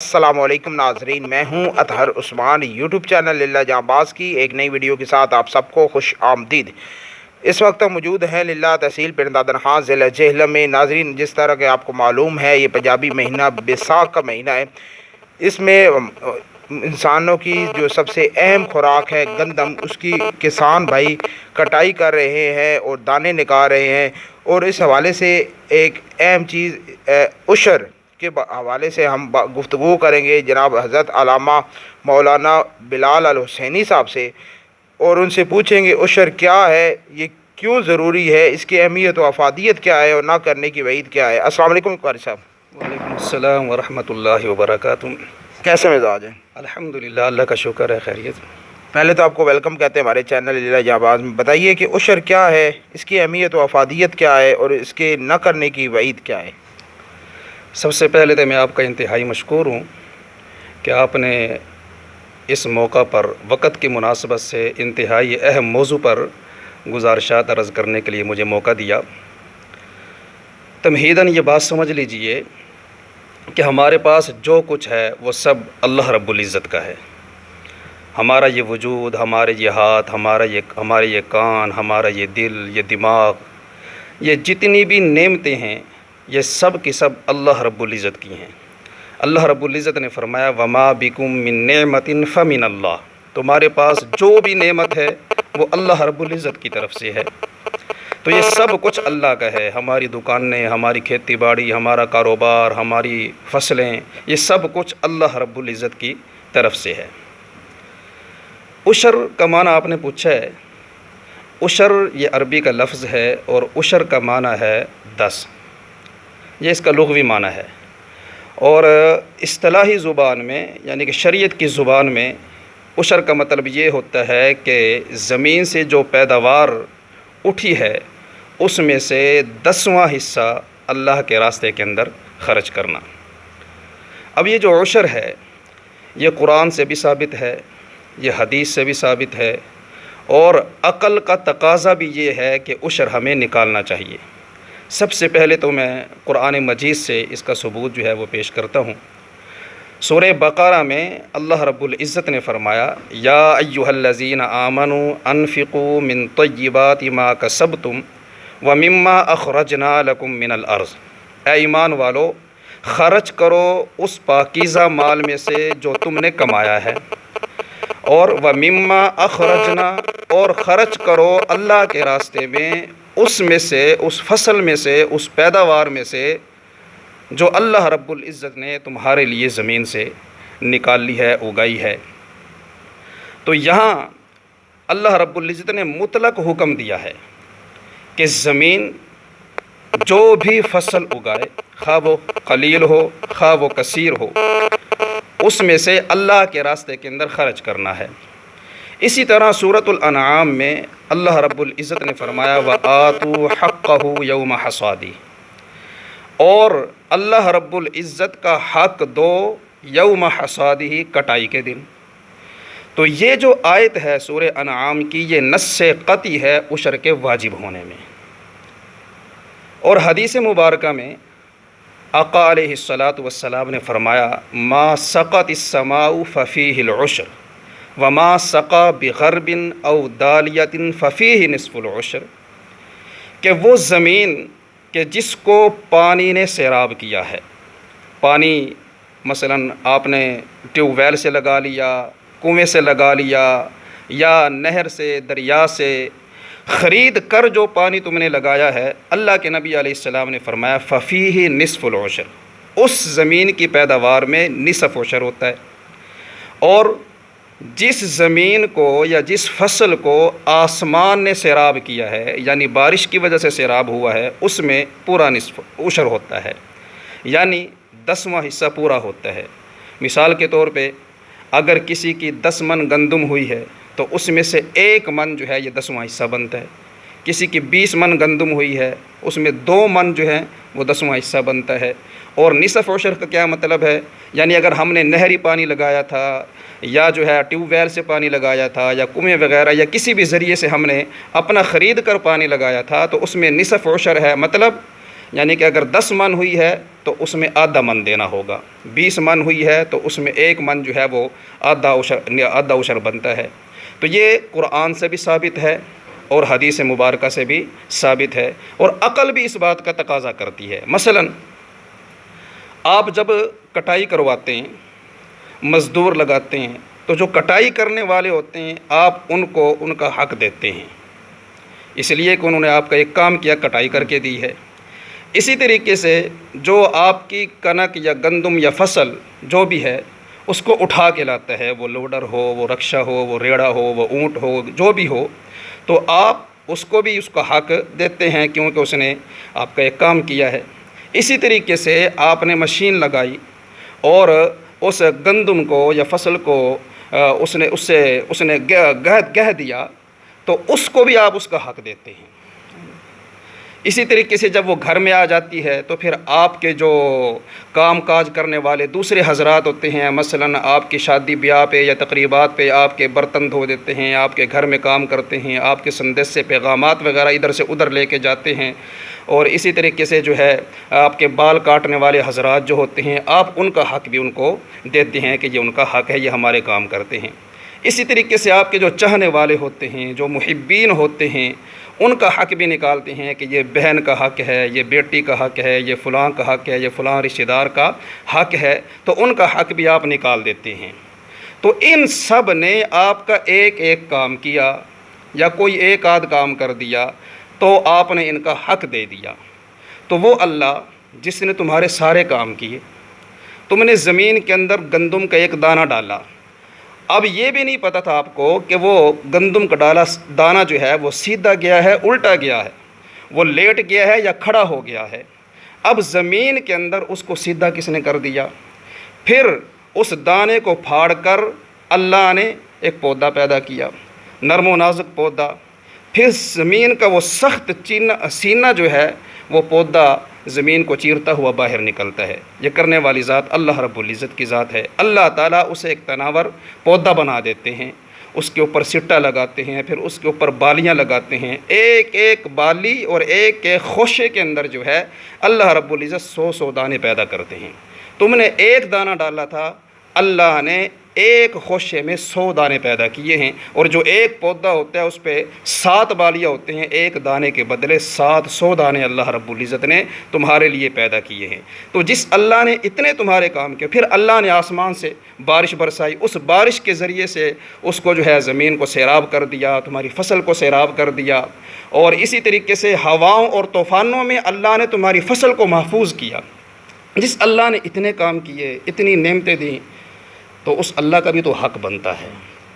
السلام علیکم ناظرین، میں ہوں اطہر عثمان، یوٹیوب چینل للہ جانباز کی ایک نئی ویڈیو کے ساتھ آپ سب کو خوش آمدید۔ اس وقت موجود ہیں للہ تحصیل پنڈ دادنخان ضلع جہلم میں۔ ناظرین، جس طرح کہ آپ کو معلوم ہے، یہ پنجابی مہینہ بیساکھ کا مہینہ ہے۔ اس میں انسانوں کی جو سب سے اہم خوراک ہے گندم، اس کی کسان بھائی کٹائی کر رہے ہیں اور دانے نکال رہے ہیں، اور اس حوالے سے ایک اہم چیز عشر کے حوالے سے ہم گفتگو کریں گے جناب حضرت علامہ مولانا بلال الحسینی صاحب سے، اور ان سے پوچھیں گے عشر کیا ہے، یہ کیوں ضروری ہے، اس کی اہمیت و افادیت کیا ہے اور نہ کرنے کی وعید کیا ہے۔ السلام علیکم قاری صاحب۔ وعلیکم السلام ورحمۃ اللہ وبرکاتہ۔ کیسے مزاج ہیں؟ الحمدللہ، اللہ کا شکر ہے، خیریت۔ پہلے تو آپ کو ویلکم کہتے ہیں ہمارے چینل للہ جانباز میں۔ بتائیے کہ عشر کیا ہے، اس کی اہمیت و افادیت کیا ہے اور اس کے نہ کرنے کی وعید کیا ہے؟ سب سے پہلے تو میں آپ کا انتہائی مشکور ہوں کہ آپ نے اس موقع پر وقت کی مناسبت سے انتہائی اہم موضوع پر گزارشات عرض کرنے کے لیے مجھے موقع دیا۔ تمہیداً یہ بات سمجھ لیجئے کہ ہمارے پاس جو کچھ ہے وہ سب اللہ رب العزت کا ہے۔ ہمارا یہ وجود، ہمارے یہ ہاتھ، ہمارے یہ کان، ہمارا یہ دل، یہ دماغ، یہ جتنی بھی نعمتیں ہیں، یہ سب کی سب اللہ رب العزت کی ہیں۔ اللہ رب العزت نے فرمایا وَمَا بِكُم مِّن نِّعْمَةٍ فَمِنَ اللَّهِ، تمہارے پاس جو بھی نعمت ہے وہ اللہ رب العزت کی طرف سے ہے۔ تو یہ سب کچھ اللہ کا ہے۔ ہماری دکانیں، ہماری کھیتی باڑی، ہمارا کاروبار، ہماری فصلیں، یہ سب کچھ اللہ رب العزت کی طرف سے ہے۔ عشر کا معنی آپ نے پوچھا ہے۔ عشر یہ عربی کا لفظ ہے اور عشر کا معنی ہے 10، یہ اس کا لغوی معنی ہے، اور اصطلاحی زبان میں یعنی کہ شریعت کی زبان میں عشر کا مطلب یہ ہوتا ہے کہ زمین سے جو پیداوار اٹھی ہے اس میں سے 10واں حصہ اللہ کے راستے کے اندر خرچ کرنا۔ اب یہ جو عشر ہے یہ قرآن سے بھی ثابت ہے، یہ حدیث سے بھی ثابت ہے، اور عقل کا تقاضا بھی یہ ہے کہ عشر ہمیں نکالنا چاہیے۔ سب سے پہلے تو میں قرآن مجید سے اس کا ثبوت جو ہے وہ پیش کرتا ہوں۔ سورہ بقرہ میں اللہ رب العزت نے فرمایا یا ایھا الذین آمنوا انفقوا من طیبات ما کسبتم ومما اخرجنا لکم من الارض، اے ایمان والو خرچ کرو اس پاکیزہ مال میں سے جو تم نے کمایا ہے، اور ومما اخرجنا، اور خرچ کرو اللہ کے راستے میں اس میں سے، اس فصل میں سے، اس پیداوار میں سے جو اللہ رب العزت نے تمہارے لیے زمین سے نکال لی ہے، اگائی ہے۔ تو یہاں اللہ رب العزت نے مطلق حکم دیا ہے کہ زمین جو بھی فصل اگائے، خواہ وہ قلیل ہو خواہ وہ کثیر ہو، اس میں سے اللہ کے راستے کے اندر خرچ کرنا ہے۔ اسی طرح سورۃ الانعام میں اللہ رب العزت نے فرمایا وَآتُوا حَقَّهُ يَوْمَ حَصَادِهِ، اور اللہ رب العزت کا حق دو یوم حصادہ، کٹائی کے دن۔ تو یہ جو آیت ہے سورہ انعام کی، یہ نص قطعی ہے عشر کے واجب ہونے میں۔ اور حدیث مبارکہ میں آقا علیہ الصلاۃ والسلام نے فرمایا ما سقط السماء ففیہ العشر وما سقا بغرب او دالیۃ ففیہ نصف العشر، کہ وہ زمین کہ جس کو پانی نے سیراب کیا ہے، پانی مثلا آپ نے ٹیوب ویل سے لگا لیا، کنویں سے لگا لیا، یا نہر سے، دریا سے خرید کر جو پانی تم نے لگایا ہے، اللہ کے نبی علیہ السلام نے فرمایا ففیہ نصف العشر، اس زمین کی پیداوار میں نصف عشر ہوتا ہے۔ اور جس زمین کو یا جس فصل کو آسمان نے سیراب کیا ہے، یعنی بارش کی وجہ سے سیراب ہوا ہے، اس میں پورا نصف عشر ہوتا ہے، یعنی 10واں حصہ پورا ہوتا ہے۔ مثال کے طور پہ اگر کسی کی 10 من گندم ہوئی ہے تو اس میں سے 1 من جو ہے یہ 10واں حصہ بنتا ہے۔ کسی کی 20 من گندم ہوئی ہے، اس میں 2 من جو ہے وہ 10واں حصہ بنتا ہے۔ اور نصف عشر کا کیا مطلب ہے؟ یعنی اگر ہم نے نہری پانی لگایا تھا، یا جو ہے ٹیوب ویل سے پانی لگایا تھا، یا کنویں وغیرہ، یا کسی بھی ذریعے سے ہم نے اپنا خرید کر پانی لگایا تھا، تو اس میں نصف عشر ہے، مطلب یعنی کہ اگر 10 من ہوئی ہے تو اس میں آدھا من دینا ہوگا، 20 من ہوئی ہے تو اس میں 1 من جو ہے وہ آدھا عشر بنتا ہے۔ تو یہ قرآن سے بھی ثابت ہے اور حدیث مبارکہ سے بھی ثابت ہے، اور عقل بھی اس بات کا تقاضا کرتی ہے۔ مثلا آپ جب کٹائی کرواتے ہیں، مزدور لگاتے ہیں، تو جو کٹائی کرنے والے ہوتے ہیں آپ ان کو ان کا حق دیتے ہیں، اس لیے کہ انہوں نے آپ کا ایک کام کیا، کٹائی کر کے دی ہے۔ اسی طریقے سے جو آپ کی کنک یا گندم یا فصل جو بھی ہے اس کو اٹھا کے لاتا ہے، وہ لوڈر ہو، وہ رکشہ ہو، وہ ریڑھا ہو، وہ اونٹ ہو، جو بھی ہو، تو آپ اس کو بھی اس کا حق دیتے ہیں کیونکہ اس نے آپ کا ایک کام کیا ہے۔ اسی طریقے سے آپ نے مشین لگائی اور اس گندم کو یا فصل کو اس نے گہ دیا، تو اس کو بھی آپ اس کا حق دیتے ہیں۔ اسی طریقے سے جب وہ گھر میں آ جاتی ہے تو پھر آپ کے جو کام کاج کرنے والے دوسرے حضرات ہوتے ہیں، مثلا آپ کی شادی بیاہ پہ یا تقریبات پہ آپ کے برتن دھو دیتے ہیں، آپ کے گھر میں کام کرتے ہیں، آپ کے سندیش سے پیغامات وغیرہ ادھر سے ادھر لے کے جاتے ہیں، اور اسی طریقے سے جو ہے آپ کے بال کاٹنے والے حضرات جو ہوتے ہیں آپ ان کا حق بھی ان کو دیتے ہیں کہ یہ ان کا حق ہے، یہ ہمارے کام کرتے ہیں۔ اسی طریقے سے آپ کے جو چاہنے والے ہوتے ہیں، جو محبین ہوتے ہیں، ان کا حق بھی نکالتے ہیں کہ یہ بہن کا حق ہے، یہ بیٹی کا حق ہے، یہ فلاں کا حق ہے، یہ فلاں رشتہ دار کا حق ہے، تو ان کا حق بھی آپ نکال دیتے ہیں۔ تو ان سب نے آپ کا ایک ایک کام کیا یا کوئی ایک آدھ کام کر دیا تو آپ نے ان کا حق دے دیا۔ تو وہ اللہ جس نے تمہارے سارے کام کیے، تم نے زمین کے اندر گندم کا ایک دانہ ڈالا، اب یہ بھی نہیں پتہ تھا آپ کو کہ وہ گندم کا دانہ جو ہے وہ سیدھا گیا ہے، الٹا گیا ہے، وہ لیٹ گیا ہے یا کھڑا ہو گیا ہے۔ اب زمین کے اندر اس کو سیدھا کس نے کر دیا؟ پھر اس دانے کو پھاڑ کر اللہ نے ایک پودا پیدا کیا، نرم و نازک پودا۔ پھر زمین کا وہ سخت سینہ جو ہے وہ پودا زمین کو چیرتا ہوا باہر نکلتا ہے۔ یہ کرنے والی ذات اللہ رب العزت کی ذات ہے۔ اللہ تعالیٰ اسے ایک تناور پودا بنا دیتے ہیں، اس کے اوپر سٹا لگاتے ہیں، پھر اس کے اوپر بالیاں لگاتے ہیں۔ ایک ایک بالی اور ایک ایک خوشے کے اندر جو ہے اللہ رب العزت 100 دانے پیدا کرتے ہیں۔ تم نے ایک دانہ ڈالا تھا، اللہ نے ایک خوشے میں 100 دانے پیدا کیے ہیں، اور جو ایک پودا ہوتا ہے اس پہ 7 بالیاں ہوتے ہیں، ایک دانے کے بدلے 700 دانے اللہ رب العزت نے تمہارے لیے پیدا کیے ہیں۔ تو جس اللہ نے اتنے تمہارے کام کیے، پھر اللہ نے آسمان سے بارش برسائی، اس بارش کے ذریعے سے اس کو جو ہے زمین کو سیراب کر دیا، تمہاری فصل کو سیراب کر دیا، اور اسی طریقے سے ہواؤں اور طوفانوں میں اللہ نے تمہاری فصل کو محفوظ کیا۔ جس اللہ نے اتنے کام کیے، اتنی نعمتیں دیں، تو اس اللہ کا بھی تو حق بنتا ہے۔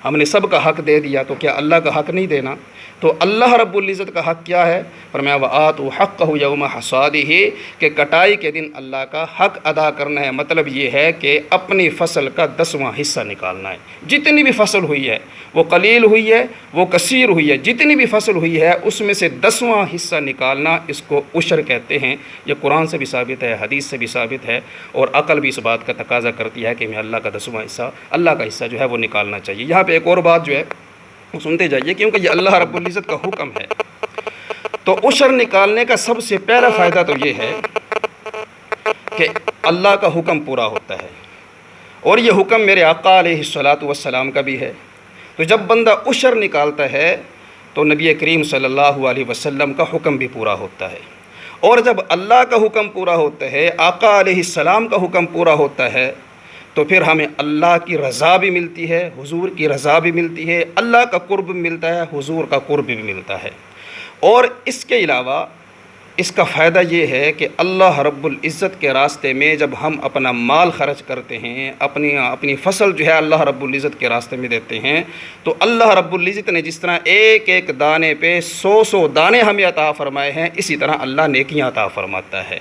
ہم نے سب کا حق دے دیا تو کیا اللہ کا حق نہیں دینا؟ تو اللہ رب العزت کا حق کیا ہے؟ فرمایا وَآتُوا حَقَّهُ يَوْمَ حَصَادِهِ کہ کٹائی کے دن اللہ کا حق ادا کرنا ہے۔ مطلب یہ ہے کہ اپنی فصل کا 10واں حصہ نکالنا ہے۔ جتنی بھی فصل ہوئی ہے، وہ قلیل ہوئی ہے، وہ کثیر ہوئی ہے، جتنی بھی فصل ہوئی ہے اس میں سے 10واں حصہ نکالنا، اس کو عشر کہتے ہیں۔ یہ قرآن سے بھی ثابت ہے، حدیث سے بھی ثابت ہے، اور عقل بھی اس بات کا تقاضا کرتی ہے کہ میں اللہ کا 10واں حصہ، اللہ کا حصہ جو ہے وہ نکالنا چاہیے۔ یہاں پہ ایک اور بات جو ہے وہ سنتے جائیے، کیونکہ یہ اللہ رب العزت کا حکم ہے۔ تو عشر نکالنے کا سب سے پہلا فائدہ تو یہ ہے کہ اللہ کا حکم پورا ہوتا ہے، اور یہ حکم میرے آقا علیہ الصلاۃ والسلام کا بھی ہے۔ تو جب بندہ عشر نکالتا ہے تو نبی کریم صلی اللہ علیہ وسلم کا حکم بھی پورا ہوتا ہے، اور جب اللہ کا حکم پورا ہوتا ہے، آقا علیہ السلام کا حکم پورا ہوتا ہے، تو پھر ہمیں اللہ کی رضا بھی ملتی ہے، حضور کی رضا بھی ملتی ہے، اللہ کا قرب بھی ملتا ہے، حضور کا قرب بھی ملتا ہے۔ اور اس کے علاوہ اس کا فائدہ یہ ہے کہ اللہ رب العزت کے راستے میں جب ہم اپنا مال خرچ کرتے ہیں، اپنی فصل جو ہے اللہ رب العزت کے راستے میں دیتے ہیں، تو اللہ رب العزت نے جس طرح ایک ایک دانے پہ 100 دانے ہمیں عطا فرمائے ہیں، اسی طرح اللہ نیکیاں عطا فرماتا ہے۔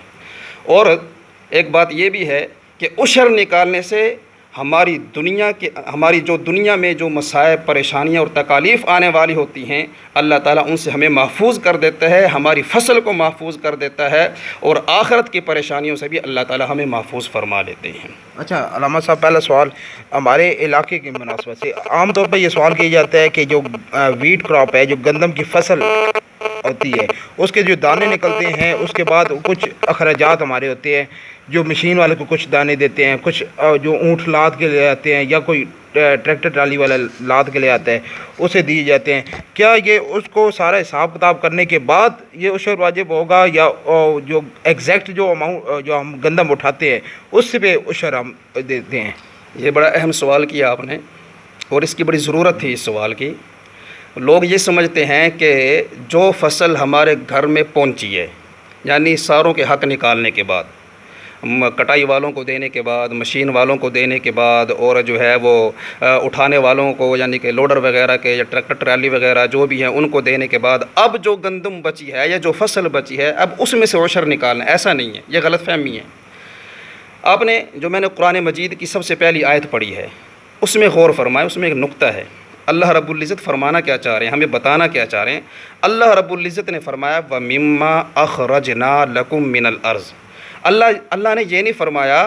اور ایک بات یہ بھی ہے کہ عشر نکالنے سے ہماری جو دنیا میں جو مصائب، پریشانیاں اور تکالیف آنے والی ہوتی ہیں، اللہ تعالیٰ ان سے ہمیں محفوظ کر دیتا ہے، ہماری فصل کو محفوظ کر دیتا ہے، اور آخرت کی پریشانیوں سے بھی اللہ تعالیٰ ہمیں محفوظ فرما لیتے ہیں۔ اچھا علامہ صاحب، پہلا سوال ہمارے علاقے کی مناسبت سے عام طور پر یہ سوال کیا جاتا ہے کہ جو ویٹ کراپ ہے، جو گندم کی فصل ہوتی ہے اس کے جو دانے نکلتے ہیں، اس کے بعد کچھ اخراجات ہمارے ہوتے ہیں جو مشین والے کو کچھ دانے دیتے ہیں، کچھ جو اونٹ لاد کے لے آتے ہیں یا کوئی ٹریکٹر ٹرالی والا لاد کے لے آتا ہے اسے دیے جاتے ہیں، کیا یہ اس کو سارا حساب کتاب کرنے کے بعد یہ عشر واجب ہوگا یا جو ایگزیکٹ جو اماؤنٹ جو ہم گندم اٹھاتے ہیں اس پہ عشر ہم دیتے ہیں؟ یہ بڑا اہم سوال کیا آپ نے، اور اس کی بڑی ضرورت تھی اس سوال کی۔ لوگ یہ سمجھتے ہیں کہ جو فصل ہمارے گھر میں پہنچی ہے، یعنی ساروں کے حق نکالنے کے بعد، کٹائی والوں کو دینے کے بعد، مشین والوں کو دینے کے بعد، اور جو ہے وہ اٹھانے والوں کو یعنی کہ لوڈر وغیرہ کے یا ٹریکٹر ٹرالی وغیرہ جو بھی ہیں ان کو دینے کے بعد، اب جو گندم بچی ہے یا جو فصل بچی ہے اب اس میں سے عشر نکالنا، ایسا نہیں ہے، یہ غلط فہمی ہے۔ آپ نے جو میں نے قرآن مجید کی سب سے پہلی آیت پڑھی ہے اس میں غور فرمائے، اس میں ایک نقطہ ہے۔ اللہ رب العزت فرمانا کیا چاہ رہے ہیں، ہمیں بتانا کیا چاہ رہے ہیں؟ اللہ رب العزت نے فرمایا وَمِمَّا أَخْرَجْنَا لَكُم مِّنَ الْأَرْضِ۔ اللہ نے یہ نہیں فرمایا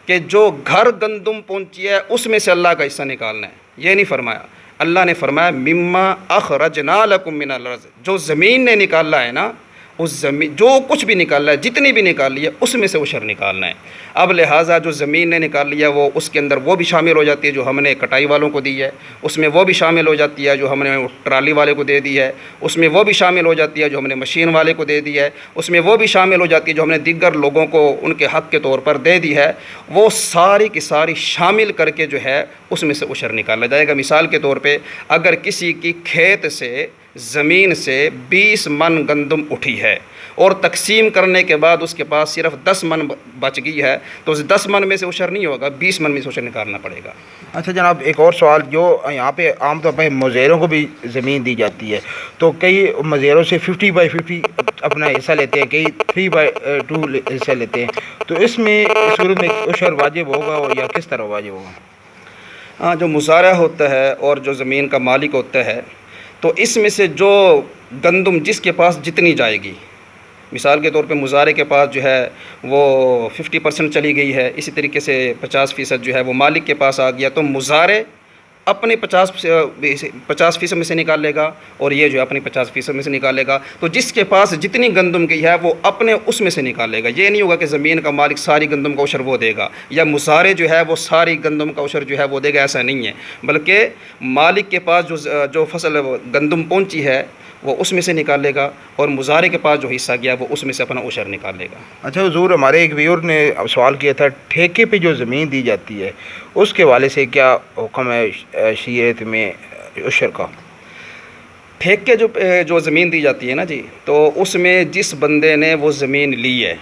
کہ جو گھر گندم پہنچی ہے اس میں سے اللہ کا حصہ نکالنا ہے، یہ نہیں فرمایا۔ اللہ نے فرمایا مِمَّا أَخْرَجْنَا لَكُم مِّنَ الْأَرْضِ، جو زمین نے نکالا ہے نا، اس زمین جو کچھ بھی نکالا ہے، جتنی بھی نکالی ہے اس میں سے عشر نکالنا ہے۔ اب لہٰذا جو زمین نے نکال لیا وہ اس کے اندر وہ بھی شامل ہو جاتی ہے جو ہم نے کٹائی والوں کو دی ہے، اس میں وہ بھی شامل ہو جاتی ہے جو ہم نے ٹرالی والے کو دے دی ہے، اس میں وہ بھی شامل ہو جاتی ہے جو ہم نے مشین والے کو دے دی ہے، اس میں وہ بھی شامل ہو جاتی ہے جو ہم نے دیگر لوگوں کو ان کے حق کے طور پر دے دی ہے۔ وہ ساری کی ساری شامل کر کے جو ہے اس میں سے عشر نکالا جائے گا۔ مثال کے طور پہ اگر کسی کی کھیت سے زمین سے 20 من گندم اٹھی ہے اور تقسیم کرنے کے بعد اس کے پاس صرف 10 من بچ گئی ہے تو اس 10 من میں سے عشر نہیں ہوگا، 20 من میں سے عشر نکالنا پڑے گا۔ اچھا جناب، ایک اور سوال، جو یہاں پہ عام طور پہ مزیروں کو بھی زمین دی جاتی ہے تو کئی مزیروں سے 50/50 اپنا حصہ لیتے ہیں، کئی 3/2 حصہ لیتے ہیں، تو اس میں صورت میں عشر واجب ہوگا یا کس طرح واجب ہوگا؟ ہاں، جو مزارع ہوتا ہے اور جو زمین کا مالک ہوتا ہے تو اس میں سے جو گندم جس کے پاس جتنی جائے گی، مثال کے طور پہ مزارع کے پاس جو ہے وہ 50% چلی گئی ہے، اسی طریقے سے 50% جو ہے وہ مالک کے پاس آ گیا، تو مزارع اپنے 50% میں سے نکال لے گا اور یہ جو ہے اپنی 50% میں سے نکالے گا۔ تو جس کے پاس جتنی گندم کی ہے وہ اپنے اس میں سے نکال لے گا۔ یہ نہیں ہوگا کہ زمین کا مالک ساری گندم کا عشر وہ دے گا یا مزارع جو ہے وہ ساری گندم کا عشر جو ہے وہ دے گا، ایسا نہیں ہے، بلکہ مالک کے پاس جو فصل گندم پہنچی ہے وہ اس میں سے نکال لے گا اور مزارع کے پاس جو حصہ گیا وہ اس میں سے اپنا عشر نکال لے گا۔ اچھا حضور، ہمارے ایک ویور نے سوال کیا تھا ٹھیکے پہ جو زمین دی جاتی ہے اس کے حوالے سے کیا حکم ہے شریعت میں عشر کا؟ ٹھیکے جو زمین دی جاتی ہے نا جی، تو اس میں جس بندے نے وہ زمین لی ہے،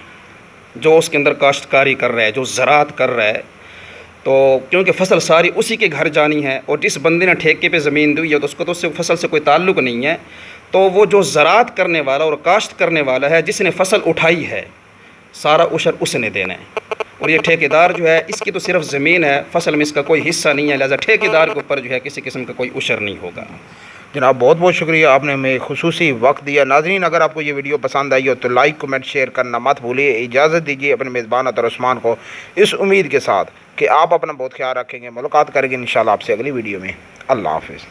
جو اس کے اندر کاشتکاری کر رہا ہے، جو زراعت کر رہا ہے، تو کیونکہ فصل ساری اسی کے گھر جانی ہے اور جس بندے نے ٹھیکے پہ زمین دی ہے تو اس کو تو اس سے فصل سے کوئی تعلق نہیں ہے، تو وہ جو زراعت کرنے والا اور کاشت کرنے والا ہے جس نے فصل اٹھائی ہے سارا عشر اس نے دینا ہے، اور یہ ٹھیکیدار جو ہے اس کی تو صرف زمین ہے، فصل میں اس کا کوئی حصہ نہیں ہے، لہذا ٹھیکیدار کے اوپر جو ہے کسی قسم کا کوئی عشر نہیں ہوگا۔ جناب بہت بہت شکریہ، آپ نے ہمیں خصوصی وقت دیا۔ ناظرین، اگر آپ کو یہ ویڈیو پسند آئی ہو تو لائک، کمنٹ، شیئر کرنا مت بھولیے۔ اجازت دیجیے اپنے میزبان اطہر عثمان کو اس امید کے ساتھ کہ آپ اپنا بہت خیال رکھیں گے۔ ملاقات کریں گے انشاءاللہ آپ سے اگلی ویڈیو میں۔ اللہ حافظ۔